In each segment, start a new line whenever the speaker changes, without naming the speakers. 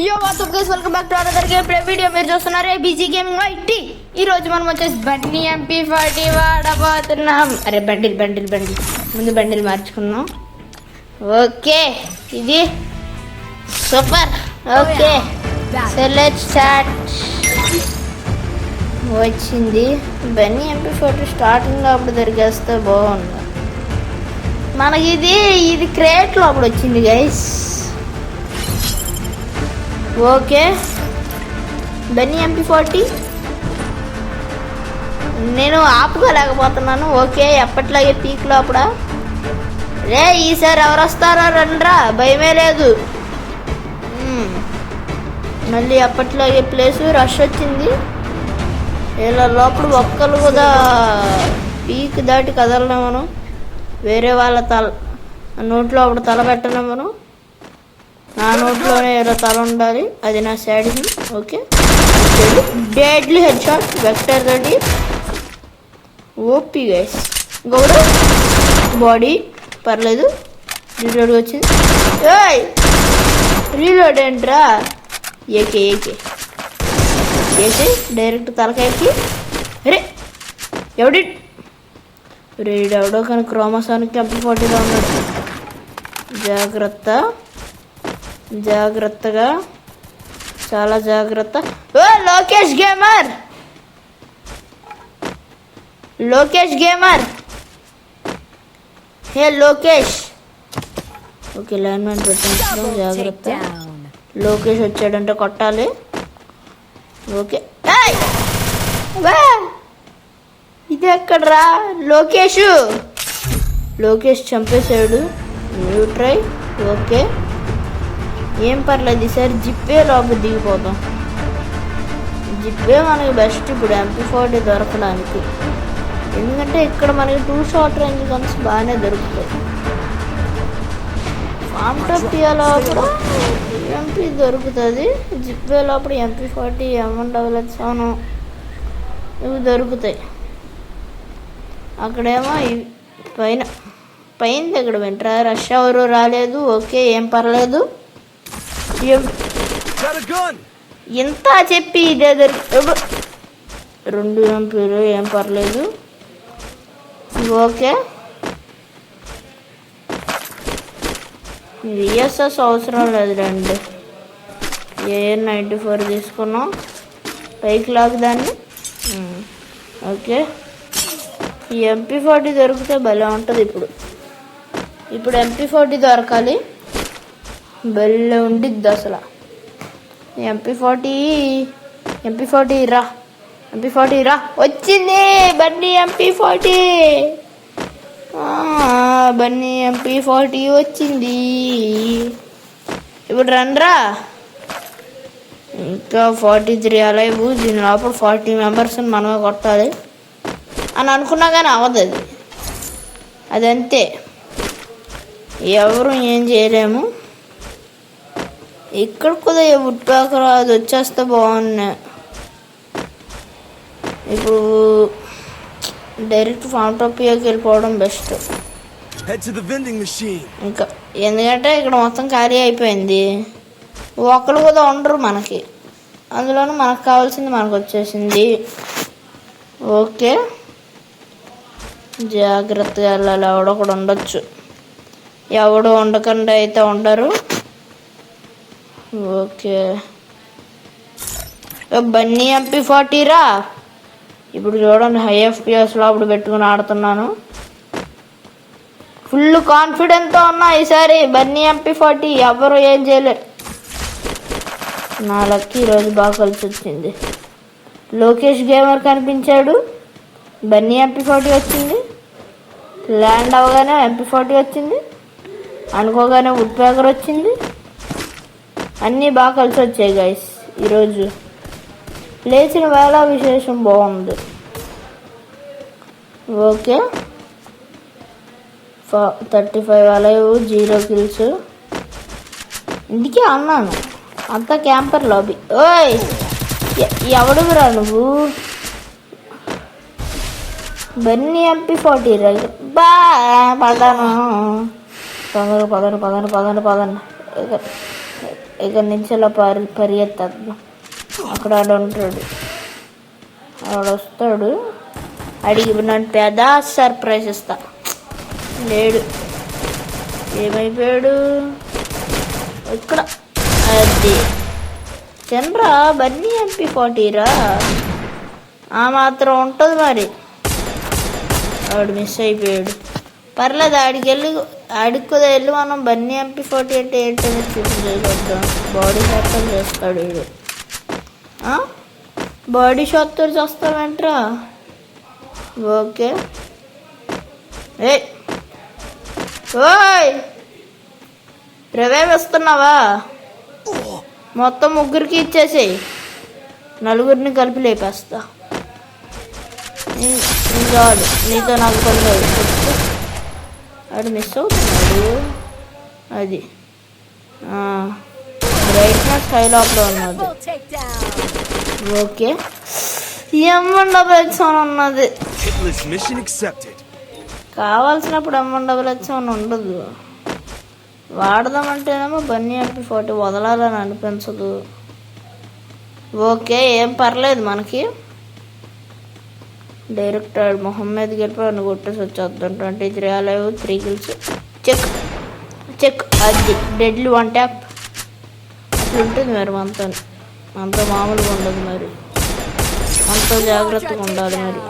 యో WhatsApp guys, welcome back to another game play video. మీరు చూస్తున్నారు ఏబీజీ గేమింగ్ ఐటీ. ఈ రోజు మనం వచ్చేసి బన్నీ MP40 వాడబోతున్నాం. అరే బండిల్ ముందు బండిల్ మార్చుకున్నాం. ఓకే, ఇది super. Okay, so let's start. వచ్చింది బన్నీ MP40 స్టార్టింగ్లో అప్పుడు దొరికేస్తే బాగుంది. మనకి ఇది క్రేట్లో అప్పుడు వచ్చింది గైస్. ఓకే, బన్నీ MP40 నేను ఆపుకోలేకపోతున్నాను. ఓకే, ఎప్పట్లాగే పీక్లో అప్పుడా రే ఈసారి ఎవరు వస్తారో రండ్రా, భయమే లేదు. మళ్ళీ అప్పట్లాగే ప్లేసు రష్ వచ్చింది. ఇలా లోపల ఒక్కరు కూడా పీక్ దాటి కదలలేమను. వేరే వాళ్ళ నోట్లో అప్పుడు తల పెట్టలేమను. నా నోట్లోనే ఏదో తల ఉండాలి, అది నా sadism. Okay, deadly head shot, vector ready, OP guys. ఇంకొకటి బాడీ పర్లేదు, రీలోడ్ వచ్చింది. రీలోడ్ ఏంట్రా? ఏకే డైరెక్ట్ తలకాయకి. అరే ఎవడో కానీ క్రోమోసానిక్ MP40లో ఉన్నాడు. జాగ్రత్తగా, చాలా జాగ్రత్త. ఓ Lokesh gamer, hey Lokesh. Okay, లైన్మెన్ పెట్టిన జాగ్రత్త. లోకేష్ వచ్చాడంటే కొట్టాలి. ఓకే, ఇది ఎక్కడ్రా? లోకేష్ చంపేశాడు. New try. ఓకే, ఏం పర్లేదు, ఈసారి జిప్పే లోపల దిగిపోతాం. జిప్పే మనకి బెస్ట్ ఇప్పుడు MP40 దొరకడానికి. ఎందుకంటే ఇక్కడ మనకి 2 షార్ట్ రేంజ్ గన్స్ బాగానే దొరుకుతాయి. ఫామ్టోపియా లోపల MP దొరుకుతుంది, జిప్పే లోపల MP40 M177 ఇవి దొరుకుతాయి. అక్కడేమో పైన దగ్గర వెంట్రా రష్ ఎవరు రాలేదు. ఓకే, ఏం పర్లేదు. ఎంత చెప్పి ఇదే 2 ఎంపీలు, ఏం పర్లేదు. ఓకే, VSS అవసరం లేదు రండి. AR-94 తీసుకున్నాం, పైకి లాగ్ దాన్ని. ఓకే, ఈ MP40 దొరికితే భలే ఉంటుంది. ఇప్పుడు MP40 దొరకాలి, భలే ఉండిద్ది అసలు. MP40 రా, వచ్చింది బన్నీ MP40. బన్నీ MP40 వచ్చింది. ఇప్పుడు రండ్రా. ఇంకా 43 అలైవ్. దీని లోపల 40 మెంబర్స్ మనమే కొట్టాలి అని అనుకున్నా కానీ అవ్వదు. అదంతే, ఎవరు ఏం చేయలేము. ఇక్కడ కూడా వుడ్పాకర్ అది వచ్చేస్తే బాగున్నాయి. ఇప్పుడు డైరెక్ట్ ఫామ్టోపియాకి వెళ్ళిపోవడం బెస్ట్. ఇంకా ఎందుకంటే ఇక్కడ మొత్తం ఖాళీ అయిపోయింది, ఒక్కరు కూడా ఉండరు మనకి. అందులోనూ మనకు కావాల్సింది మనకు వచ్చేసింది. ఓకే, జాగ్రత్తగా వెళ్ళాలి. ఎవడో కూడా ఉండొచ్చు, ఎవడు ఉండకుండా అయితే ఉండరు. ఓకే, బన్నీ MP40 రా. ఇప్పుడు చూడండి, హై FPS అప్పుడు పెట్టుకుని ఆడుతున్నాను. ఫుల్ కాన్ఫిడెంట్తో ఉన్నా ఈసారి. బన్నీ MP40 ఎవరు ఏం చేయలేరు. నా లక్కీ ఈరోజు బాగా కలిసి వచ్చింది. లోకేష్ గేమర్ కనిపించాడు, బన్నీ MP40 వచ్చింది. ల్యాండ్ అవగానే MP40 వచ్చింది, అనుకోగానే వుడ్పాకర్ వచ్చింది. అన్నీ బాగా కలిసి వచ్చాయి గైస్. ఈరోజు లేచిన వేళ విశేషం బాగుంది. Okay, 35 alive, 0 kills. ఇందుకే అన్నాను అంతా క్యాంపర్ లాబీ. ఓయ్ ఎవడురా నువ్వు? బన్నీ MP40 బా పదాను. పదను. ఇక్కడ నుంచి ఇలా పరిగెత్తాడు. అక్కడ ఆడు ఉంటాడు, ఆడు వస్తాడు. అడిగి నన్ను పెద్ద సర్ప్రైజ్ ఇస్తా. లేడు, ఏమైపోయాడు ఇక్కడ. అది చంద్రా బన్నీ MP40 రా, ఆ మాత్రం ఉంటుంది మరి. ఆడు మిస్ అయిపోయాడు. పర్లేదు, ఆడికి కూడా వెళ్ళి మనం బన్నీ MP40 అంటే ఏంటని చూపించేద్దాం. బాడీ షాట్తో చేస్తాడు వీడు. బాడీ షాట్తో చేస్తావేంట్రా? ఓకే. ఓయ్ రివైవ్ ఇస్తున్నావా? మొత్తం ముగ్గురికి ఇచ్చేసేయి, నలుగురిని కలిపి లేపేస్తా. చాలు, నీతో నాకు పని లేదు. అది మిస్ అవుతున్నాడు. అది బ్రైట్నెస్ హైలాప్లో ఉన్నది. ఓకే, M1XX ఉన్నది. కావాల్సినప్పుడు M1XX ఉండదు. వాడదామంటేనేమో బన్నీ MP40 వదలాలని అనిపించదు. ఓకే, ఏం పర్లేదు మనకి. డైరెక్టర్ మొహమ్మద్ గెలిపి కొట్టేసి వచ్చేద్దాం. 23 అలైవ్ 3 కిల్స్. చెక్ అది డెడ్లీ 1 ట్యాప్ అట్లా ఉంటుంది మరి. మనతో మామూలుగా ఉండదు మరి, మనతో జాగ్రత్తగా ఉండాలి మరి.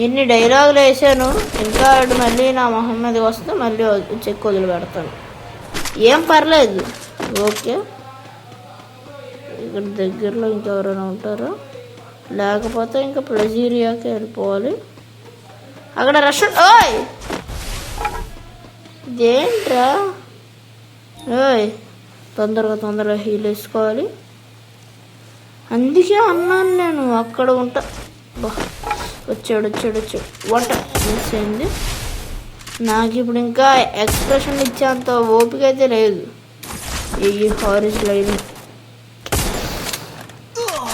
ఎన్ని డైలాగులు వేసాను, ఇంకా మళ్ళీ నా మొహమ్మద్ వస్తే మళ్ళీ చెక్ వదిలి పెడతాను. ఏం పర్లేదు. ఓకే, ఇక్కడ దగ్గరలో ఇంకెవరైనా ఉంటారో, లేకపోతే ఇంకా ప్లజీరియాకి వెళ్ళిపోవాలి. అక్కడ రష్. ఓయ్ ఇదేంట్రా? ఓయ్ తొందరగా హీల్ వేసుకోవాలి. అందుకే అన్నాను నేను అక్కడ ఉంటా. వచ్చాడు. వంట మిస్ అయింది. నాకు ఇప్పుడు ఇంకా ఎక్స్ప్రెషన్ ఇచ్చేంత ఓపిక అయితే లేదు. ఈ హారిస్ లైన్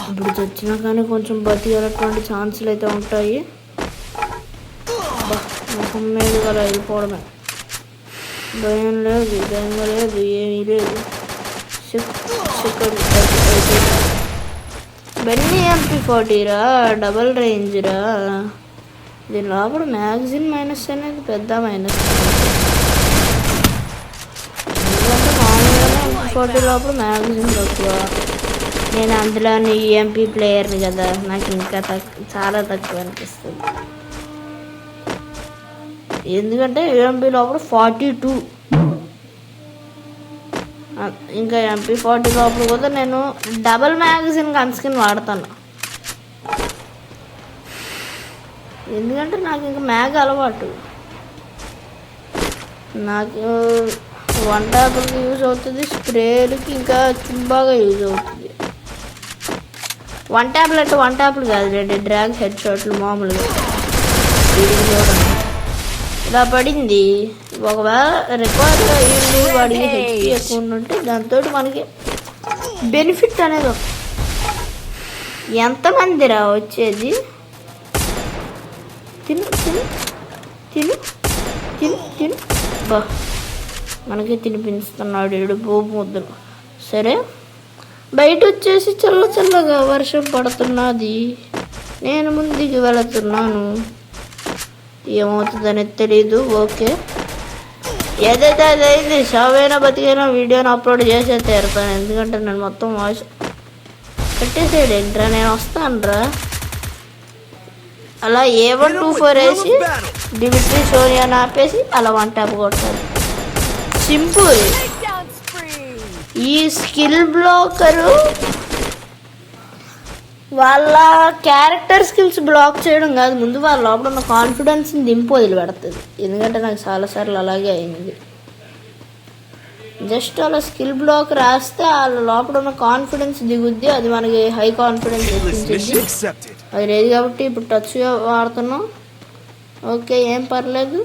ఇప్పుడు తెచ్చినా కానీ కొంచెం బతికేటటువంటి ఛాన్సులు అయితే ఉంటాయి. ముఖం మీద అలా వెళ్ళిపోవడమే. భయం లేదు, ఏమీ లేదు. బన్నీ MP40 రా, డబల్ రేంజ్ రా. దీని లోపల మ్యాగజిన్ మైనస్ అనేది పెద్ద మైనస్. ఎందుకంటే మామూలుగానే MP40 లోపల మ్యాగజిన్ తక్కువ. నేను అందులో EMP ప్లేయర్ని కదా, నాకు ఇంకా చాలా తక్కువ అనిపిస్తుంది. ఎందుకంటే EMP లోపల 42, ఇంకా MP40 లోపల కూడా నేను డబల్ మ్యాగజిన్ గన్ స్కిన్ వాడతాను. ఎందుకంటే నాకు ఇంకా మ్యాగ్ అలవాటు. నాకు 1 ట్యాప్కి యూజ్ అవుతుంది, స్ప్రేలకి ఇంకా బాగా యూజ్ అవుతుంది. 1 ట్యాప్లు అంటే 1 ట్యాప్లు కాదు, 2 డ్రాగ్ హెడ్ షాట్లు మామూలుగా. ఇలా పడింది. ఒకవేళ రికార్డ్ అయ్యింది, వాడికి HP ఎక్కువ ఉంటే దాంతో మనకి బెనిఫిట్ అనేది. ఎంతమందిరా వచ్చేది? తిను బా, మనకి తినిపిస్తున్నాడు ఏడు పోపు ముద్దలు. సరే, బయట వచ్చేసి చల్లగా వర్షం పడుతున్నది. నేను ముందుకు వెళుతున్నాను, ఏమవుతుందని తెలీదు. ఓకే, ఏదైతే అదైంది. షావైనా బతికైనా వీడియోని అప్లోడ్ చేసే తీరుతాను. ఎందుకంటే నేను మొత్తం వాయిస్ కట్టేసాడు. ఏంట్రా, నేను వస్తానురా. అలా A124 వేసి డిమిట్రీ సోనియాని ఆపేసి అలా 1 ట్యాప్ కొట్టాలి. సింపుల్. ఈ స్కిల్ బ్లాకరు వాళ్ళ క్యారెక్టర్ స్కిల్స్ బ్లాక్ చేయడం కాదు, ముందు వాళ్ళ లోపల ఉన్న కాన్ఫిడెన్స్ని దింపు వదిలి పెడుతుంది. ఎందుకంటే నాకు చాలాసార్లు అలాగే అయింది. జస్ట్ అలా స్కిల్ బ్లాక్ రాస్తే వాళ్ళ లోపల ఉన్న కాన్ఫిడెన్స్ దిగుద్ది. అది మనకి హై కాన్ఫిడెన్స్ ఇచ్చింది. అది లేదు కాబట్టి ఇప్పుడు టచ్ వాడుతున్నాం. ఓకే, ఏం పర్లేదు.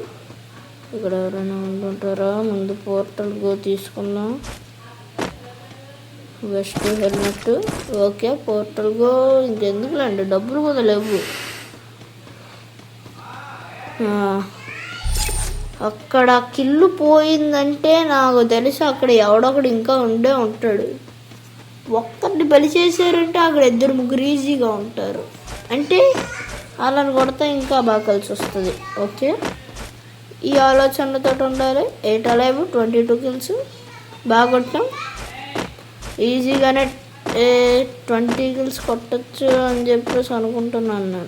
ఇక్కడ ఎవరైనా ఉంటుంటారా? ముందు పోర్టల్ గో తీసుకుందాం. Vest helmet. Okay, portal go. ఇంకెందుకులేండి, డబ్బులు కూడా లేవు. అక్కడ కిల్లు పోయిందంటే నాకు తెలిసి అక్కడ ఎవడొకడు ఇంకా ఉండే ఉంటాడు. ఒక్కరిని బలి చేశారంటే అక్కడ 2-3 ఈజీగా ఉంటారు. అంటే అలాని కొడితే ఇంకా బాగా కలిసి వస్తుంది. ఓకే, ఈ ఆలోచనలతో ఉండాలి. 8 అలైవ్ 22 కిల్స్ బాగా కొట్టాం. ఈజీగానే 20 కిల్స్ కొట్టచ్చు అని చెప్పేసి అనుకుంటున్నాను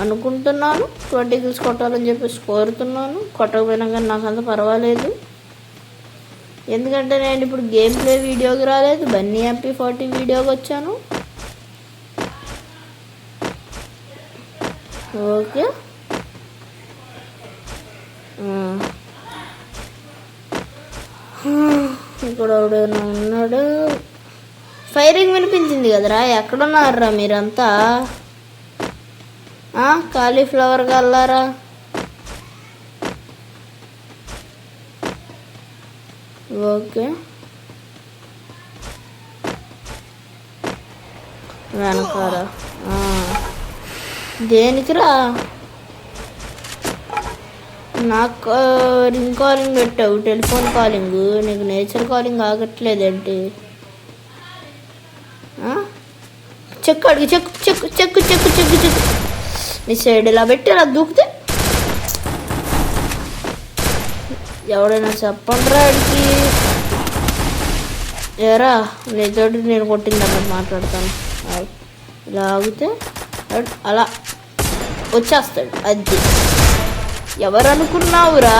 20 కిల్స్ కొట్టాలని చెప్పేసి కోరుతున్నాను. కొట్టకపోయినా కానీ నాకు అంత పర్వాలేదు. ఎందుకంటే నేను ఇప్పుడు గేమ్ ప్లే వీడియోకి రాలేదు, బన్నీ MP40 వీడియోకి వచ్చాను. ఓకే, ఇక్కడ ఎవడైనా ఉన్నాడు. ఫైరింగ్ వినిపించింది కదరా, ఎక్కడున్నారా మీరంతా? కాలీఫ్లవర్ గల్లారా, ఓకే వెనకారా. దేనికిరా నాకు రింగ్ కాలింగ్ పెట్టావు, టెలిఫోన్ కాలింగ్. నీకు నేచర్ కాలింగ్ ఆగట్లేదేంటి? చెక్కు అడిగి చెక్కు చెక్కు చెక్కు చెక్కు చెక్కు చెక్కు నీ సైడ్ ఇలా పెట్టి అలా దూకితే ఎవడైనా చెప్పండి రా అడిగి. ఏరా నీతోటి నేను కొట్టిందన్నట్టు మాట్లాడతాను. ఇలా ఆగితే అలా వచ్చేస్తాడు. అది ఎవరు అనుకున్నావురా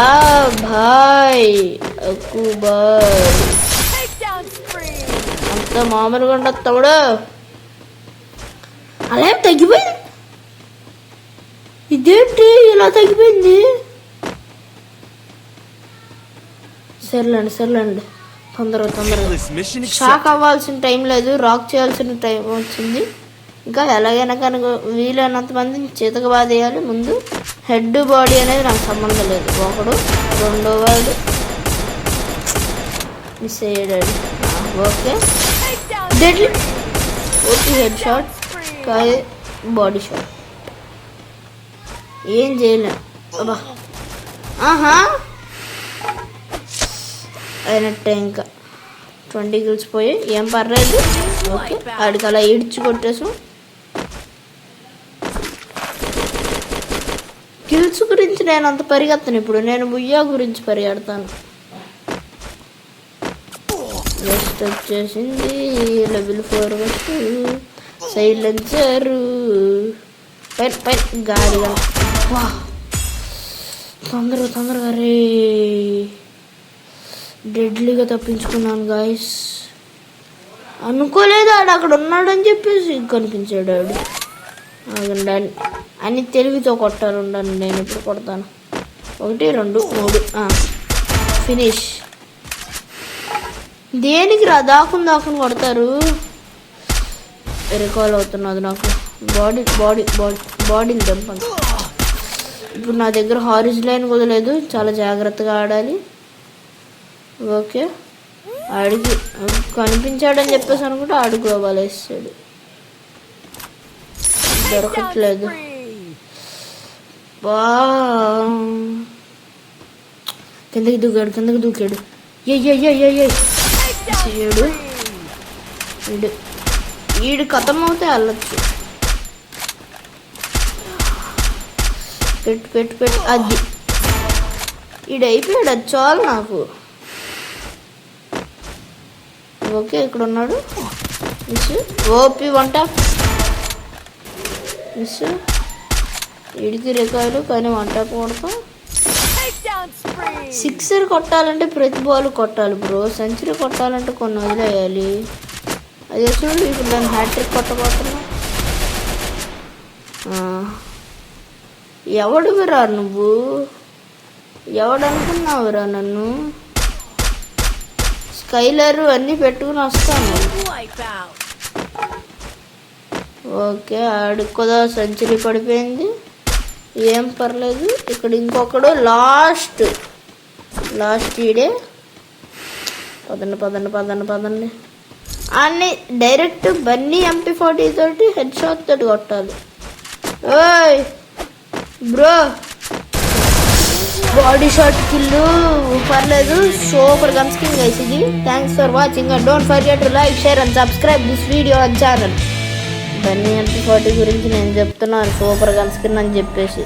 బాయ్? బాయ్ అంత మామూలుగా ఉండదు తమ్ముడు. అలా ఏం తగ్గిపోయింది? ఇదేంటి ఇలా తగ్గిపోయింది? సర్లేండి తొందరగా షాక్ అవ్వాల్సిన టైం లేదు, రాక్ చేయాల్సిన టైం వచ్చింది. ఇంకా ఎలాగైనా కనుక వీలైనంత మందిని చేతకు బాధేయాలి. ముందు హెడ్ బాడీ అనేది నాకు సంబంధం లేదు. ఒకడు, రెండో వాడు మిస్ అయ్యాడు. Okay, deadly okay, head shot, body shot, ఏం చేయలేం. అబ్బా అయినట్టే. ఇంకా 20 కిల్స్ పోయి ఏం పర్లేదు. ఓకే, ఆడికి అలా ఈడ్చి కొట్టేసాం. కిల్స్ గురించి నేను అంత పరిగెత్తాను. ఇప్పుడు నేను బుయ్యా గురించి పరిగెడతాను. వెస్ట్ వచ్చేసింది, లెవెల్ 4 వెస్ట్, సైలెన్సరు పైన గాలిగా. తొందరగా రే, డెడ్లీగా తప్పించుకున్నాను గాయస్. అనుకోలేదు ఆడు అక్కడ ఉన్నాడని చెప్పేసి కనిపించాడు ఆడు. అని తెలివితో కొట్టారు. ఉండండి, నేను ఇప్పుడు కొడతాను. 1 2 3 ఫినిష్. దేనికి రా దాకుని కొడతారు? రికాల్ అవుతున్నది నాకు. బాడీని దంపండి. ఇప్పుడు నా దగ్గర హారిజ్ లైన్ కుదలేదు, చాలా జాగ్రత్తగా ఆడాలి. ఓకే, ఆడికి కనిపించాడని చెప్పేసి అనుకుంటే ఆడు గ్లోబల్ వేస్తాడు. దొరకట్లేదు. కిందకి దూకాడు. ఈడు కథం అవుతే వెళ్ళచ్చు. పెట్టు అది ఈడైపోయాడు. అది చాలు నాకు. ఓకే, ఇక్కడ ఉన్నాడు. మిస్ ఓపి వంట మిస్. ఈడికి రికాయలు కానీ వంట కొడతాం. 6 కొట్టాలంటే ప్రతి బాల్ కొట్టాలి బ్రో. సెంచరీ కొట్టాలంటే కొన్ని వదిలేయాలి. అదే చూడు, ఇప్పుడు నేను హ్యాట్రిక్ కొట్టబోతున్నా. ఎవడురా నువ్వు? ఎవడనుకున్నావురా నన్ను? స్కైలర్ అన్నీ పెట్టుకుని వస్తాను. ఓకే, ఆడికి కూడా సెంచరీ పడిపోయింది. ఏం పర్లేదు. ఇక్కడ ఇంకొకడు లాస్ట్ ఈడే. పదండి. అన్ని డైరెక్ట్ బన్నీ MP40 తోటి హెడ్ షాట్ తోటి కొట్టాలి. ఓయ్ బ్రో బాడీ షాట్ కిల్లు పర్లేదు, సూపర్ గన్ స్కిన్ గైస్ ఇది. Thanks for watching and don't forget to like, share and subscribe this video and channel. Bunny MP40 గురించి నేను చెప్తున్నాను, సూపర్ గన్ స్కిన్ అని చెప్పేసి.